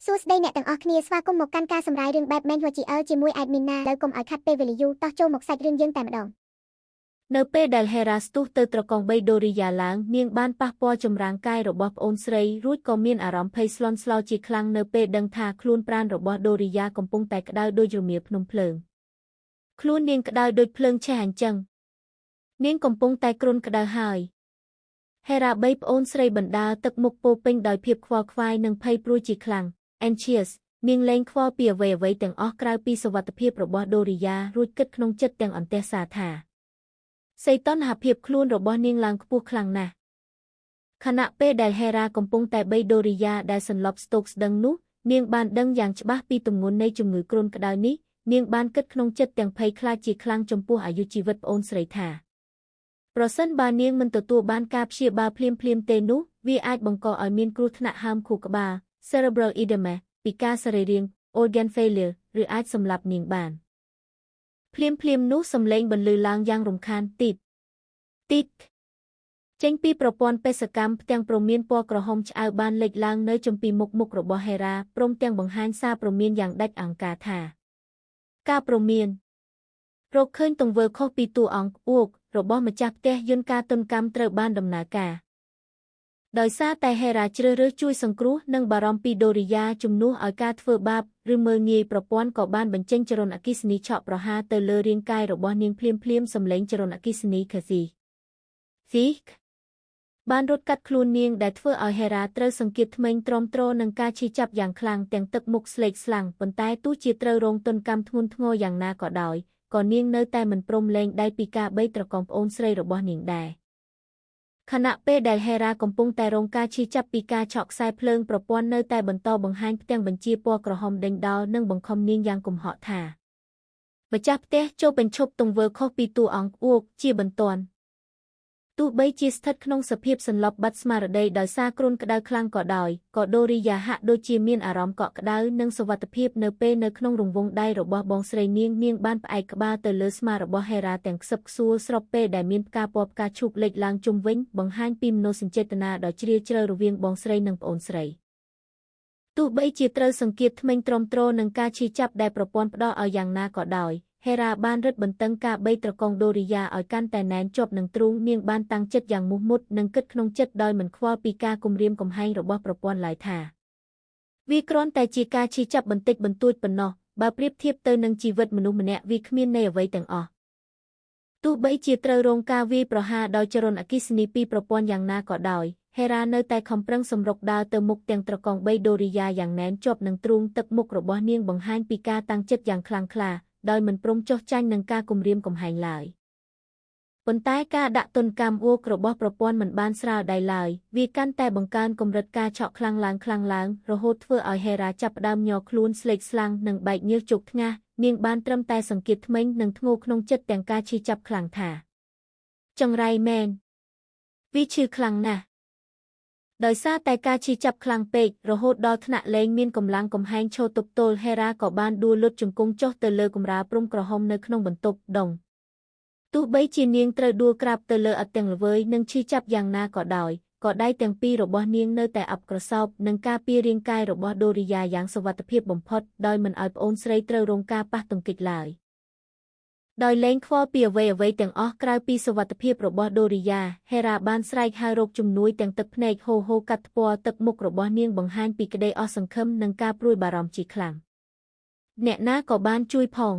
សួស្តីអ្នកទាំងអស់គ្នាស្វាគមន៍មកកាន់ការសម្រាយរឿងបែប manual GL ជាមួយ admin ណាលើកុំឲ្យខាត់ពេលវេលាយូរតោះចូលមកសាច់រឿងយើងតែម្ដងនៅពេលដែល Hera ស្ទុះទៅត្រកងបី Doria ឡើងនាងបានប៉ះពាល់ចម្រាងកាយរបស់ប្អូនស្រីរួចក៏មានអារម្មណ៍ភ័យស្លន់ស្លោជាខ្លាំងនៅពេលដឹងថាខ្លួនប្រាណរបស់ Doria កំពុងតែក្តៅដូចរមៀលភ្នំភ្លើងខ្លួននាងក្តៅដូចភ្លើងឆេះអញ្ចឹងនាងកំពុងតែគ្រុនក្តៅហើយ Hera បីប្អូនស្រីបណ្ដាទឹកមុខពោពេញដោយភាពខ្វល់ខ្វាយនិងភ័យព្រួយជាខ្លាំង Anxious នាងលែងខ្វល់ពីអ្វីៗទាំងអស់ក្រៅពីសុវត្ថិភាពរបស់ Doria រួចគិតក្នុងចិត្តទាំងអន្ទះសារថាសីតុណ្ហភាពខ្លួនរបស់នាងឡើងខ្ពស់ខ្លាំងណាស់ខណៈពេលដែល Hera កំពុងតែបី Doria ដែលសន្លប់ស្ទោកស្ដឹងនោះនាងបានដឹងយ៉ាងច្បាស់ពីទម្ងន់នៃជំងឺគ្រុនក្តៅនេះនាងបានគិតក្នុងចិត្តទាំងភ័យខ្លាចជាខ្លាំងចំពោះអាយុជីវិតប្អូនស្រីថាប្រសិនបើនាងមិនទទួលបានការព្យាបាលភ្លាមៗទេនោះវាអាចបង្កឲ្យមានគ្រោះថ្នាក់ហើមខួរក្បាល cerebral edema ពិការសរីរាង្គ organ failure ឬអាចសម្លាប់នាងបានភ្លាមនោះសំឡេងបន្លឺឡើងយ៉ាងរំខានទីតចេញពីប្រព័ន្ធបេសកកម្មផ្ទាំងព្រមានពណ៌ក្រហមឆ្អៅបានលេចឡើងនៅចំពីមុខរបស់ Hera ព្រមទាំងបង្ហាញសារព្រមានយ៉ាងដាច់អង្ការថាការព្រមានរកឃើញទង្វើខុសពីតួអង្គអួករបស់ម្ចាស់ផ្ទះយន្តការទណ្ឌកម្មត្រូវបានដំណើរការដោយសារតែ Hera ជ្រើសរើសជួយសង្គ្រោះនិងបារម្ភពី Doria ជំនួសឲ្យការធ្វើបាបឬមើលងាយប្រព័ន្ធក៏បានបញ្ចេញចរន្តអគ្គិសនីឆក់ប្រហារទៅលើរាងកាយរបស់នាងភ្លាមសំឡេងចរន្តអគ្គិសនី Zik បានរត់កាត់ខ្លួននាងដែលធ្វើឲ្យ Hera ត្រូវសង្កេតធ្មេញទ្រាំទ្រនឹងការឈឺចាប់យ៉ាងខ្លាំងទាំងទឹកមុខស្លេកស្លាំងប៉ុន្តែទោះជាត្រូវរងទណ្ឌកម្មធ្ងន់ធ្ងរយ៉ាងណាក៏ដោយក៏នាងនៅតែមិនព្រមលែងដៃពីការបីត្រកងប្អូនស្រីរបស់នាងដែរខណៈពេលដែល Hera កំពុងតែរងការឈឺចាប់ពីការឆក់ខ្សែភ្លើងប្រព័ន្ធនៅតែបន្តបង្ហាញផ្ទាំងបញ្ជាពណ៌ក្រហមដេញដោលនិងបង្ខំនាងយ៉ាងគំហកថាម្ចាស់ផ្ទះចូលបញ្ឈប់ទង្វើខុសពីតួអង្គអួកជាបន្ទាន់ទោះបីជាស្ថិតក្នុងសភាពសន្លប់បាត់ស្មារតីដោយសារគ្រុនក្តៅខ្លាំងក៏ដោយក៏ Doria ហាក់ដូចជាមានអារម្មណ៍កក់ក្តៅនិងសុវត្ថិភាពនៅពេលនៅក្នុងរង្វង់ដៃរបស់បងស្រីនាងបានផ្អែកក្បាលទៅលើស្មារបស់ Hera ទាំងខ្សឹបខ្សួលស្របពេលដែលមានផ្កាពណ៌ផ្កាឈូកលេចឡើងជុំវិញបង្ហាញពីមនោសញ្ចេតនាដ៏ជ្រាលជ្រៅរវាងបងស្រីនិងប្អូនស្រីទោះបីជាត្រូវសង្កេតធ្មេញទ្រាំទ្រនឹងការឈឺចាប់ដែលប្រព័ន្ធផ្ដល់ឲ្យយ៉ាងណាក៏ដោយHera បានរឹតបន្តឹងការបីត្រកង Doria ឲ្យកាន់តែណែនជាប់នឹងទ្រូងនាងបានតាំងចិត្តយ៉ាងមោះមុតនិងគិតក្នុងចិត្តដោយមិនខ្វល់ពីការគំរាមកំហែងរបស់ប្រព័ន្ធឡើយថាវាគ្រាន់តែជាការឈឺចាប់បន្តិចបន្តួចប៉ុណ្ណោះបើប្រៀបធៀបទៅនឹងជីវិតមនុស្សម្នាក់វាគ្មានន័យអ្វីទាំងអស់ទោះបីជាត្រូវរងការវាយប្រហារដោយចរន្តអគ្គិសនីពីប្រព័ន្ធយ៉ាងណាក៏ដោយ Hera នៅតែខំប្រឹងសម្រុកដើរទៅមុខទាំងត្រកងបី Doria យ៉ាងណែនជាប់នឹងទ្រូងទឹកមុខរបស់នាងបង្ហាញពីការតាំងចិត្តយ៉ាងខ្លាំងក្លាដោយមិនព្រមចុះចាញ់នឹងការគំរាមកំហែងឡើយប៉ុន្តែការដាក់ទណ្ឌកម្មវោករបស់ប្រព័ន្ធមិនបានស្រាលដៃឡើយវាកាន់តែបង្កើនកម្រិតការឆក់ខ្លាំងឡើងរហូតធ្វើឲ្យ Hera ចាប់ផ្ដើមញ័រខ្លួនស្លេកស្លាំងនិងបែកញើសជោគថ្ងាសនាងបានត្រឹមតែសង្កេតធ្មេញនិងធ្ងរក្នុងចិត្តទាំងការឈឺចាប់ខ្លាំងថាចង្រៃមែនវាឈឺខ្លាំងណាស់ដោយសារតែការឈឺចាប់ខ្លាំងពេករហូតដល់ថ្នាក់លែងមានកម្លាំងកំហែងឈរទប់ទល់ Hera ក៏បានដួលលុតជង្គង់ចុះទៅលើកម្រាលព្រំក្រហមនៅក្នុងបន្ទប់ដុងទោះបីជានាងត្រូវដួលក្រាបទៅលើឥដ្ឋទាំងល្វើយនិងឈឺចាប់យ៉ាងណាក៏ដោយក៏ដៃទាំងពីររបស់នាងនៅតែអាប់ក្រសោបនឹងការពាររាងកាយរបស់ Doria យ៉ាងសុវត្ថិភាពបំផុតដោយមិនឲ្យប្អូនស្រីត្រូវរងការប៉ះទង្គិចឡើយដោយលែងខ្វល់ពីអ្វីទាំងអស់ក្រៅពីសុវត្ថិភាពរបស់ Doria Hera បានស្រែកហៅរកជំនួយទាំងទឹកភ្នែកហូរកាត់ថ្ពាល់ទឹកមុខរបស់នាងបង្ហាញពីក្តីអស់សង្ឃឹមនិងការព្រួយបារម្ភជាខ្លាំងអ្នកណាក៏បានជួយផង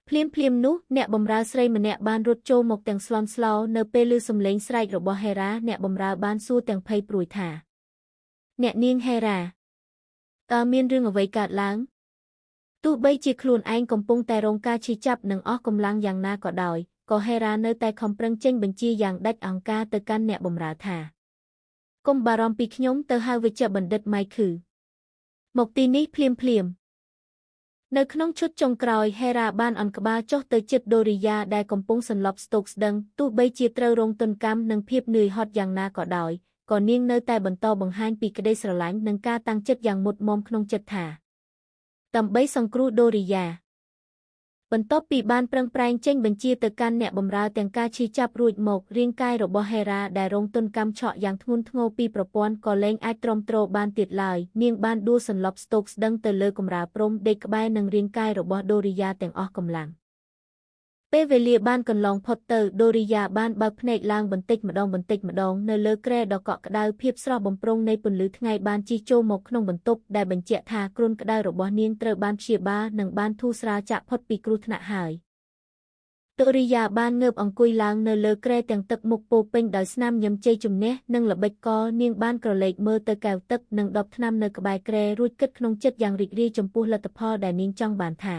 ភ្លាមនោះអ្នកបម្រើស្រីម្នាក់បានរត់ចូលមកទាំងស្លន់ស្លោនៅពេលឮសំឡេងស្រែករបស់ Hera អ្នកបម្រើបានសួរទាំងភ័យព្រួយថាអ្នកនាង Hera តើមានរឿងអ្វីកើតឡើងទោះបីជាខ្លួនឯងកំពុងតែរងការឈឺចាប់និងអស់កម្លាំងយ៉ាងណាក៏ដោយក៏ Hera នៅតែខំប្រឹងចេញបញ្ជាយ៉ាងដាច់អង្ការទៅកាន់អ្នកបម្រើថាកុំបារម្ភពីខ្ញុំទៅហៅវេជ្ជបណ្ឌិត Mike មកទីនេះភ្លាមនៅក្នុងឈុតចុងក្រោយ Hera បានអន់ក្បាលចុះទៅជិត Doria ដែលកំពុងសន្លប់ស្ទោកស្ដឹងទោះបីជាត្រូវរងទណ្ឌកម្មនិងភាពនឿយហត់យ៉ាងណាក៏ដោយក៏នាងនៅតែបន្តបង្ហាញពីក្តីស្រឡាញ់និងការតាំងចិត្តយ៉ាងមុតមាំក្នុងចិត្តថាដើម្បីសង្គ្រោះ Doria បន្ទាប់ពីបានប្រឹងប្រែងចេញបញ្ជាទៅកាន់អ្នកបម្រើទាំងការឈឺចាប់រួចមករាងកាយរបស់ Hera ដែលរងទណ្ឌកម្មឆក់យ៉ាងធ្ងន់ធ្ងរពីប្រព័ន្ធក៏លែងអាចទ្រាំទ្របានទៀតឡើយនាងបានដួលសន្លប់ស្ទោកស្ដឹងទៅលើកម្រាលព្រំដេកក្បែរនឹងរាងកាយរបស់ដូរីយ៉ាទាំងអស់កម្លាំងពេលវេលាបានកន្លងផុតទៅដូរីយ៉ាបានបើកភ្នែកឡើងបន្តិចម្ដងនៅលើគ្រែដ៏កក់ក្ដៅភាពស្រស់បំព្រងនៃពន្លឺថ្ងៃបានជិះចូលមកក្នុងបន្ទប់ដែលបញ្ជាក់ថាគ្រុនក្ដៅរបស់នាងត្រូវបានព្យាបាលនិងបានធូរស្រាលចាកផុតពីគ្រោះថ្នាក់ហើយដូរីយ៉ាបានងើបអង្គុយឡើងនៅលើគ្រែទាំងទឹកមុខពោពេញដោយស្នាមញញឹមជ័យជំនះនិងល្បិចកនាងបានក្រឡេកមើលទៅកែវទឹកនិងដបថ្នាំនៅក្បែរគ្រែរួចគិតក្នុងចិត្តយ៉ាងរីករាយចំពោះលទ្ធផលដែលនាងចង់បានថា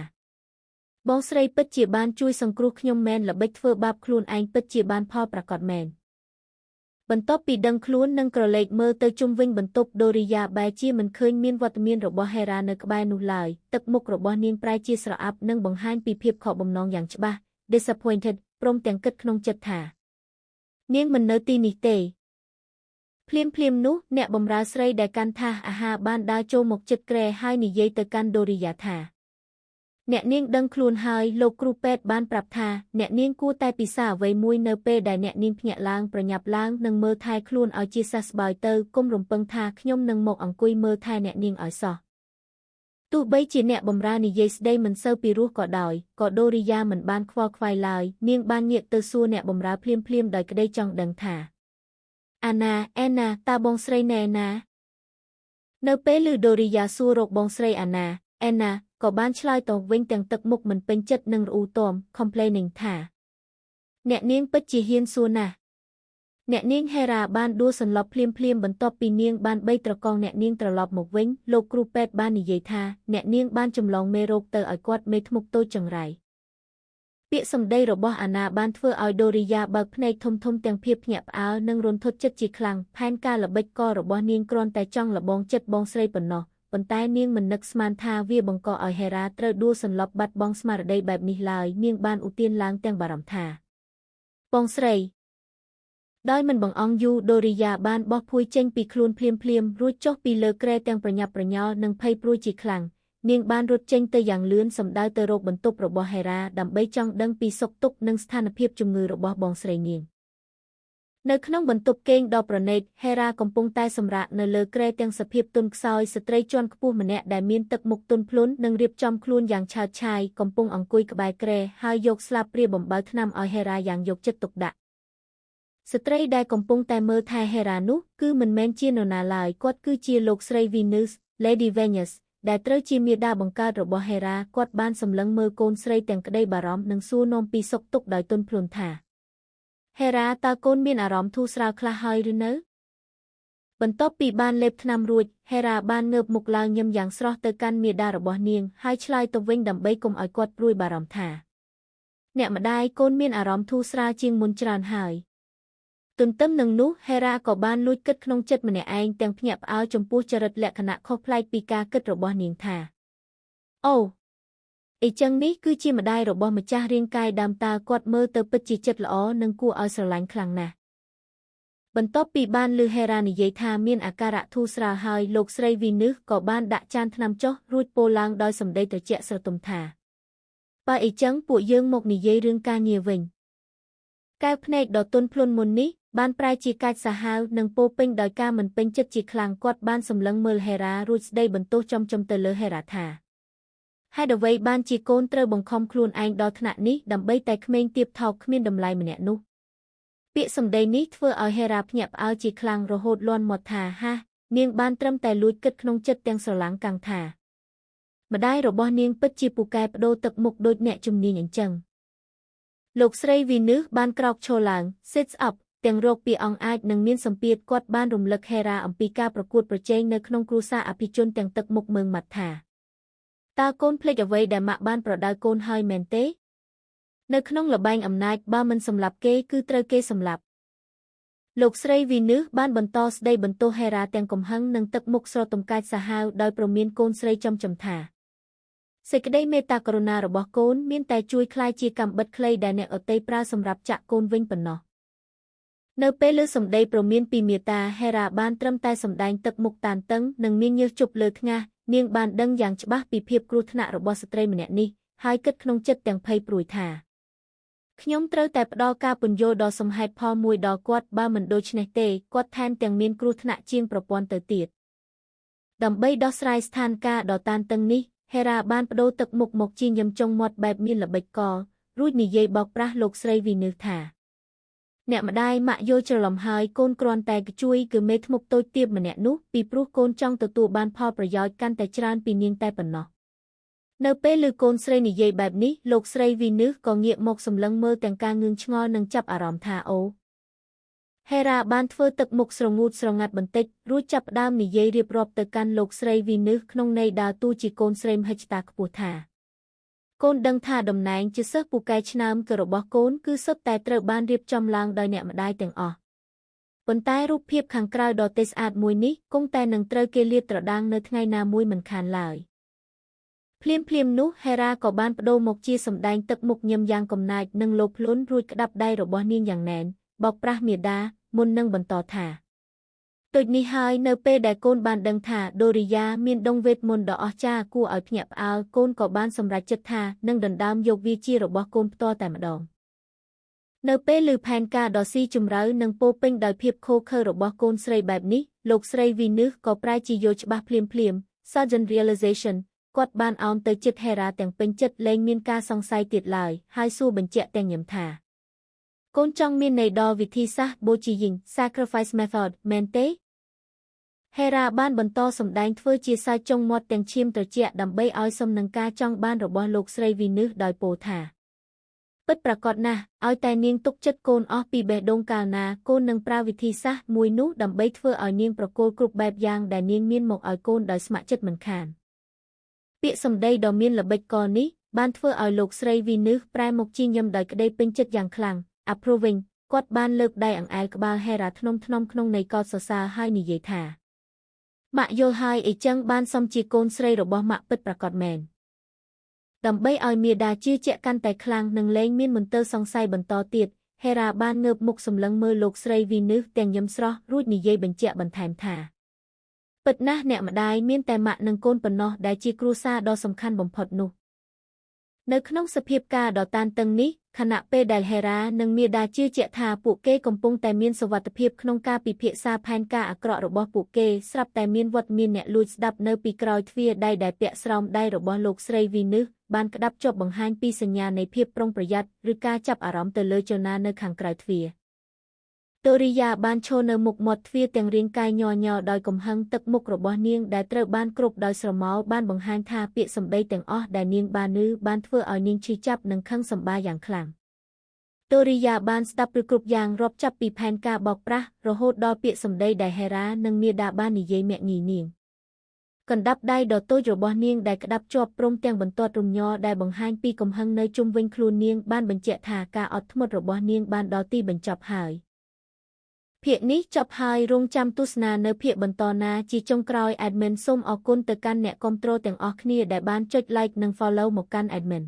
បងស្រីពិតជាបានជួយសង្គ្រោះខ្ញុំមែនល្បិចធ្វើបាបខ្លួនឯងពិតជាបានផលប្រាកដមែនបន្ទាប់ពីដឹងខ្លួននិងក្រឡេកមើលទៅជុំវិញបន្ទប់ដូរីយ៉ាបែរជាមិនឃើញមានវត្តមានរបស់ Hera នៅក្បែរនោះឡើយទឹកមុខរបស់នាងប្រែជាស្រអាប់និងបង្ហាញពីភាពខកបំណងយ៉ាងច្បាស់ disappointed ព្រមទាំងគិតក្នុងចិត្តថានាងមិននៅទីនេះទេភ្លាមនោះអ្នកបម្រើស្រីដែលកាន់ថាសអាហារបានដើរចូលមកជិតគ្រែហើយនិយាយទៅកាន់ដូរីយ៉ាថាអ្នកនាងដឹងខ្លួនហើយលោកគ្រូពេទ្យបានប្រាប់ថាអ្នកនាងគួរតែពិសារអ្វីមួយនៅពេលដែលអ្នកនាងភ្ញាក់ឡើងប្រញាប់ឡើងនិងមើលថែខ្លួនឲ្យជាសះស្បើយទៅកុំរំពឹងថាខ្ញុំនឹងមកអង្គុយមើលថែអ្នកនាងឲ្យសោះទោះបីជាអ្នកបម្រើនិយាយស្ដីមិនសូវពីរោះក៏ដោយក៏ដូរីយ៉ាមិនបានខ្វល់ខ្វាយឡើយនាងបានងាកទៅសួរអ្នកបម្រើភ្លាមដោយក្តីចង់ដឹងថាអាណាតើបងស្រីណែណានៅពេលឮដូរីយ៉ាសួររកបងស្រីអាណាក៏បានឆ្លើយតបវិញទាំងទឹកមុខមិនពេញចិត្តនិងរអ៊ូទាំ complaining ថាអ្នកនាងពិតជាហ៊ានសួរណាស់អ្នកនាង Hera បានដួលសន្លប់ភ្លាមបន្ទាប់ពីនាងបានបីត្រកងអ្នកនាងត្រឡប់មកវិញលោកគ្រូពេទ្យបាននិយាយថាអ្នកនាងបានចម្លងមេរោគទៅឲ្យគាត់មេធ្មប់តូចចង្រៃពាក្យសម្ដីរបស់អាណាបានធ្វើឲ្យដូរីយ៉ាបើកភ្នែកធំទាំងភាពភ្ញាក់ផ្អើលនិងរន្ធត់ចិត្តជាខ្លាំងផែនការល្បិចកលរបស់នាងគ្រាន់តែចង់លបងចិត្តបងស្រីប៉ុណ្ណោះប៉ុន្តែនាងមិននឹកស្មានថាវាបង្កឲ្យ Hera ត្រូវដួលសន្លប់បាត់បង់ស្មារតីបែបនេះឡើយនាងបានឧទានឡើងទាំងបារម្ភថាបងស្រីដោយមិនបង្អង់យូរដូរីយ៉ាបានបោះភួយចេញពីខ្លួនភ្លាមរួចចុះពីលើគ្រែទាំងប្រញាប់ប្រញ័រនិងភ័យព្រួយជាខ្លាំងនាងបានរត់ចេញទៅយ៉ាងលឿនសម្ដៅទៅរកបន្ទប់របស់ Hera ដើម្បីចង់ដឹងពីសុខទុក្ខនិងស្ថានភាពជំងឺរបស់បងស្រីនាងនៅក្នុងបន្ទប់គេងដ៏ប្រណីត Hera កំពុងតែសម្រាកនៅលើគ្រែទាំងសភាពទន់ខ្សោយស្ត្រីជាន់ខ្ពស់ម្នាក់ដែលមានទឹកមុខទន់ភ្លន់និងរៀបចំខ្លួនយ៉ាងឆើតឆាយកំពុងអង្គុយក្បែរគ្រែហើយយកស្លាបព្រាបំបៅថ្នាំឲ្យ Hera យ៉ាងយកចិត្តទុកដាក់ស្ត្រីដែលកំពុងតែមើលថែ Hera នោះគឺមិនមែនជានរណាឡើយគាត់គឺជាលោកស្រី Venus Lady Venus ដែលត្រូវជាមាតាបង្កើតរបស់ Hera គាត់បានសម្លឹងមើលកូនស្រីទាំងក្តីបារម្ភនិងសួរនាំពីសុខទុក្ខដោយទន់ភ្លន់ថា Hera តើកូនមានអារម្មណ៍ធូរស្រាលខ្លះហើយឬនៅបន្ទាប់ពីបានលេបថ្នាំរួច Hera បានងើបមុខឡើងញឹមយ៉ាងស្រស់ទៅកាន់មាតារបស់នាងហើយឆ្លើយទៅវិញដើម្បីកុំឲ្យគាត់ព្រួយបារម្ភថាអ្នកម្ដាយកូនមានអារម្មណ៍ធូរស្រាលជាងមុនច្រើនហើយទន្ទឹមនឹងនោះ Hera ក៏បានលួចគិតក្នុងចិត្តម្នាក់ឯងទាំងភ្ញាក់ផ្អើលចំពោះចរិតលក្ខណៈខុសប្លែកពីការគិតរបស់នាងថាអូអីចឹងនេះគឺជាម្ដាយរបស់ម្ចាស់រាងកាយដើមតើគាត់មើលទៅពិតជាចិត្តល្អនិងគួរឲ្យស្រឡាញ់ខ្លាំងណាស់បន្ទាប់ពីបានឮ Hera និយាយថាមានអាការៈធូរស្រាលហើយលោកស្រី Venus ក៏បានដាក់ចានថ្នាំចុះរួចពោលឡើងដោយសម្ដីត្រជាក់ស្រទុំថាបើអីចឹងពួកយើងមកនិយាយរឿងការងារវិញកែវភ្នែកដ៏ទន់ភ្លន់មុននេះបានប្រែជាកាចសាហាវនិងពោពេញដោយការមិនពេញចិត្តជាខ្លាំងគាត់បានសម្លឹងមើល Hera រួចស្ដីបន្ទោសចំទៅលើ Hera ថាហេតុអ្វីបានជាកូនត្រូវបង្ខំខ្លួនឯងដល់ថ្នាក់នេះដើម្បីតែក្មេងទាបថោកគ្មានតម្លៃម្នាក់នោះពាក្យសម្ដីនេះធ្វើឲ្យ Hera ភ្ញាក់ផ្អើលជាខ្លាំងរហូតលាន់មាត់ថាហានាងបានត្រឹមតែលួចគិតក្នុងចិត្តទាំងស្រឡាំងកាំងថាម្ដាយរបស់នាងពិតជាពូកែបដូរទឹកមុខដូចអ្នកជំនាញអញ្ចឹងលោកស្រី Venus បានក្រោកឈរឡើង sits up ទាំងរោគពីអង្គអាចនិងមានសម្ពាធគាត់បានរំលឹក Hera អំពីការប្រកួតប្រជែងនៅក្នុងគ្រួសារអភិជនទាំងទឹកមុខមើងម៉ាត់ថាតើកូនភ្លេចអ្វីដែលម៉ាក់បានប្រដៅកូនហើយមែនទេនៅក្នុងល្បែងអំណាចបើមិនសម្លាប់គេគឺត្រូវគេសម្លាប់លោកស្រី Venus បានបន្តស្ដីបន្ទោស Hera ទាំងកំហឹងនិងទឹកមុខស្រទំកាចសាហាវដោយប្រមានកូនស្រីចំថាសេចក្តីមេត្តាករុណារបស់កូនមានតែជួយคลายជាកាំបិតខ្លីដែលអ្នកអតីប្រើសម្រាប់ចាក់កូនវិញប៉ុណ្ណោះនៅពេលលើសម្ដីប្រមានពីមាតា Hera បានត្រឹមតែសម្ដែងទឹកមុខតានតឹងនិងមានញើសជប់លើថ្ងាសនាងបានដឹងយ៉ាងច្បាស់ពីភាពគ្រោះថ្នាក់របស់ស្ត្រីម្នាក់នេះ ហើយគិតក្នុងចិត្តទាំងភ័យព្រួយថាខ្ញុំត្រូវតែផ្ដល់ការពន្យល់ដ៏សំហេតុផលមួយដល់គាត់បើមិនដូច្នេះទេគាត់ថែមទាំងមានគ្រោះថ្នាក់ជាងប្រព័ន្ធទៅទៀតដើម្បីដោះស្រាយស្ថានភាពដ៏តានតឹងនេះហេរ៉ាបានបដូរទឹកមុខមកជាញឹមចុងមាត់បែបមានល្បិចកលរួចនិយាយបោកប្រាស់លោកស្រីវីនឺសថាអ្នកម្ដាយម៉ាក់យល់ច្រឡំហើយកូនគ្រាន់តែជួយគឺមេធ្មប់តូចទាបម្នាក់នោះពីព្រោះកូនចង់ទទួលបានផលប្រយោជន៍កាន់តែច្រើនពីនាងតែប៉ុណ្ណោះនៅពេលឮកូនស្រីនិយាយបែបនេះលោកស្រីវីនឺសក៏ងាកមកសម្លឹងមើលទាំងការងឿងឆ្ងល់និងចាប់អារម្មណ៍ថាអូហេរ៉ាបានធ្វើទឹកមុខស្រងូតស្រងាត់បន្តិចរួចចាប់ផ្ដើមនិយាយរៀបរាប់ទៅកាន់លោកស្រីវីនឺសក្នុងន័យដើរតួជាកូនស្រីមហិច្ឆតាខ្ពស់ថាកូនដឹងថាតំណែងជាសិស្សពូកែឆ្នើមគឺរបស់កូនគឺសុទ្ធតែត្រូវបានរៀបចំឡើងដោយអ្នកម្ដាយទាំងអស់ប៉ុន្តែរូបភាពខាងក្រៅដ៏ទេស្អាតមួយនេះគង់តែនឹងត្រូវគេលាតត្រដាងនៅថ្ងៃណាមួយមិនខានឡើយភ្លាមនោះហេរ៉ាក៏បានបដូរមកជាសម្ដែងទឹកមុខញឹមយ៉ាងកំណាចនិងលោភលន់រួចក្តាប់ដៃរបស់នាងយ៉ាងណែនបោកប្រាស់មាតាមុននឹងបន្តថាដូចនេះហើយនៅពេលដែលកូនបានដឹងថាដូរីយ៉ាមានដងវេទមន្តដ៏អស្ចារ្យគួរឲ្យភ្ញាក់ផ្អើលកូនក៏បានសម្រេចចិត្តថានឹងដណ្ដើមយកវាជារបស់កូនផ្ទាល់តែម្ដងនៅពេលឮផែនការដ៏ស៊ីជម្រៅនិងពោពេញដោយភាពឃោរឃៅរបស់កូនស្រីបែបនេះលោកស្រីវីនឺសក៏ប្រែជាយល់ច្បាស់ភ្លាម Sudden realization គាត់បានអោនទៅជិតហេរ៉ាទាំងពេញចិត្តលែងមានការសង្ស័យទៀតឡើយហើយសួរបញ្ជាក់ទាំងញឹមថាកូនចង់មានន័យដល់វិធីសាស្ត្របូជាយីង sacrifice method មែនទេហេរ៉ាបានបន្តសម្ដែងធ្វើជាសើចចុងមាត់ទាំងឈាមត្រជាក់ដើម្បីឲ្យសមនឹងការចង់បានរបស់លោកស្រីវីនឺសដោយពោលថាពិតប្រាកដណាស់ឲ្យតែនាងទុកចិត្តកូនអស់ពីបេះដូងកាលណាកូននឹងប្រើវិធីសាស្ត្រមួយនោះដើម្បីធ្វើឲ្យនាងប្រគល់គ្រប់បែបយ៉ាងដែលនាងមានមកឲ្យកូនដោយស្ម័គ្រចិត្តមិនខានពាក្យសម្ដីដ៏មានល្បិចកលនេះបានធ្វើឲ្យលោកស្រីវីនឺសប្រែមកជាញឹមដោយក្តីពេញចិត្តយ៉ាងខ្លាំងapproving គាត់បានលើកដៃអង្អែលក្បាលហេរ៉ាធ្នមក្នុងន័យកោតសរសើរហើយនិយាយថាម៉ាក់យល់ហើយអីចឹងបានសមជាកូនស្រីរបស់ម៉ាក់ពិតប្រាកដមែនដើម្បីឲ្យមាតាជឿជាក់កាន់តែខ្លាំងនិងលែងមានមន្ទិលសង្ស័យបន្តទៀតហេរ៉ាបានងើបមុខសម្លឹងមើលលោកស្រីវីនឺសទាំងញឹមស្រស់រួចនិយាយបញ្ជាក់បន្ថែមថាពិតណាស់អ្នកម្ដាយមានតែម៉ាក់និងកូនប៉ុណ្ណោះដែលជាគ្រួសារដ៏សំខាន់បំផុតនោះនៅក្នុងសភាពការដ៏តានតឹងនេះខណៈពេលដែលហេរ៉ានិងមាតាជឿជាក់ថាពួកគេកំពុងតែមានសុវត្ថិភាពក្នុងការពិភាក្សាផែនការអាក្រក់របស់ពួកគេស្រាប់តែមានវត្តមានអ្នកលួចស្ដាប់នៅពីក្រោយទ្វារដៃដែលពាក់ស្រោមដៃរបស់លោកស្រីវីនឺសបានក្តាប់ជាប់បង្ហាញពីសញ្ញានៃភាពប្រុងប្រយ័ត្នឬការចាប់អារម្មណ៍ទៅលើចនានៅខាងក្រៅទ្វារដូរីយ៉ាបានឈរនៅមុខមាត់ទ្វារទាំងរាងកាយញ័រញ័រដោយកំហឹងទឹកមុខរបស់នាងដែលត្រូវបានគ្រប់ដោយស្រមោលបានបង្ហាញថាពាក្យសម្ដីទាំងអស់ដែលនាងបានធ្វើឲ្យនាងឈឺចាប់និងខឹងសម្បារយ៉ាងខ្លាំងដូរីយ៉ាបានស្ដាប់ឬគ្រប់យ៉ាងរាប់ចាប់ពីផែនការបោកប្រាស់រហូតដល់ពាក្យសម្ដីដែលហេរ៉ានិងមាតាបាននិយាយមាក់ងាយនាងកណ្ដាប់ដៃដ៏តូចរបស់នាងដែលក្តាប់ជាប់ព្រមទាំងបន្ទាត់រំញ័រដែលបង្ហាញពីកំហឹងនៅជុំវិញខ្លួននាងបានបញ្ជាក់ថាការអត់ធ្មត់របស់នាងបានដល់ទីបញ្ចប់ហើយភាគនេះចប់ហើយរងចាំទស្សនានៅភាគបន្តណាជាចុងក្រោយ Admin សូមអរគុណទៅកាន់អ្នកគាំទ្រទាំងអស់គ្នាដែលបានចុច Like និង Follow មកកាន់ Admin